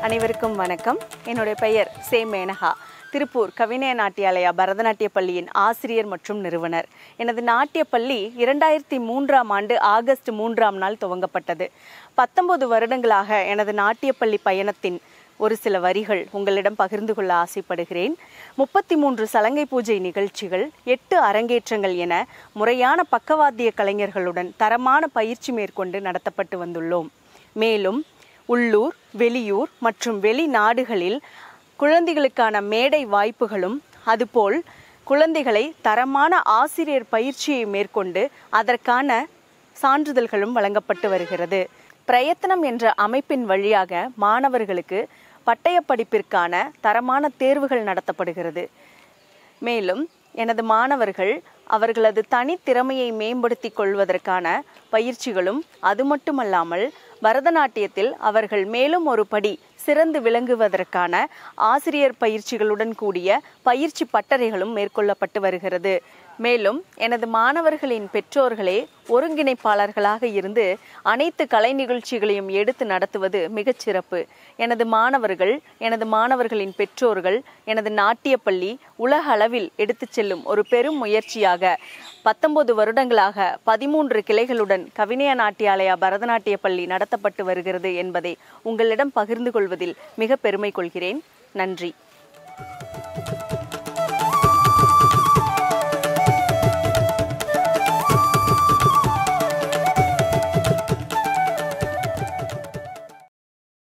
அனைவருக்கும் வணக்கம். என்னுடைய பெயர் சே மேனகா. திருப்பூர் கவினய நாட்டியாலயா பரதநாட்டிய பள்ளியின் ஆசிரியர் மற்றும் நிறுவனர். எனது நாட்டிய பள்ளி 2003ஆம் ஆண்டு ஆகஸ்ட் 3ஆம் நாள் துவங்கப்பட்டது. 19 வருடங்களாக எனது நாட்டிய பள்ளி பயணத்தின் ஒரு சில வரிகள் உங்களிடம் பகிர்ந்து கொள்ள ஆசைப்படுகிறேன். 33 சலங்கை பூஜை நிகழ்ச்சிகள், 8 அரங்கேற்றங்கள் என முறையான பக்கவாத்திய கலைஞர்களுடன் தரமான பயிற்சி மேற்கொண்டு நடத்தப்பட்டு வந்துள்ளோம். மேலும் உள்ளூர், வெளியூர் மற்றும் வெளிநாடுகளில் குழந்தைகளுக்கான மேடை வாய்ப்புகளும், அதுபோல் குழந்தைகளை தரமான ஆசிரியர் பயிற்சியை மேற்கொண்டு அதற்கான சான்றிதழ்களும் வழங்கப்பட்டு வருகிறது. பிரயத்தனம் என்ற அமைப்பின் வழியாக மாணவர்களுக்கு பட்டய படிப்பிற்கான தரமான தேர்வுகள் நடத்தப்படுகிறது. மேலும் எனது மாணவர்கள் அவர்களது தனித்திறமையை மேம்படுத்திக் கொள்வதற்கான பயிற்சிகளும், அது மட்டுமல்லாமல் பரதநாட்டியத்தில் அவர்கள் மேலும் ஒரு படி சிறந்து விளங்குவதற்கான ஆசிரியர் பயிற்சிகளுடன் கூடிய பயிற்சி பட்டறைகளும் மேற்கொள்ளப்பட்டு வருகிறது. மேலும் எனது மாணவர்களின் பெற்றோர்களே ஒருங்கிணைப்பாளர்களாக இருந்து அனைத்து கலை நிகழ்ச்சிகளையும் எடுத்து நடத்துவது மிகச் சிறப்பு. எனது மாணவர்களின் பெற்றோர்கள் எனது நாட்டிய பள்ளி உலக அளவில் எடுத்துச் செல்லும் ஒரு பெரும் முயற்சியாக 19 வருடங்களாக 13 கிளைகளுடன் கவினய நாட்டியாலயா பரதநாட்டிய பள்ளி நடத்தப்பட்டு வருகிறது என்பதை உங்களிடம் பகிர்ந்து கொள்வதில் மிக பெருமை கொள்கிறேன். நன்றி.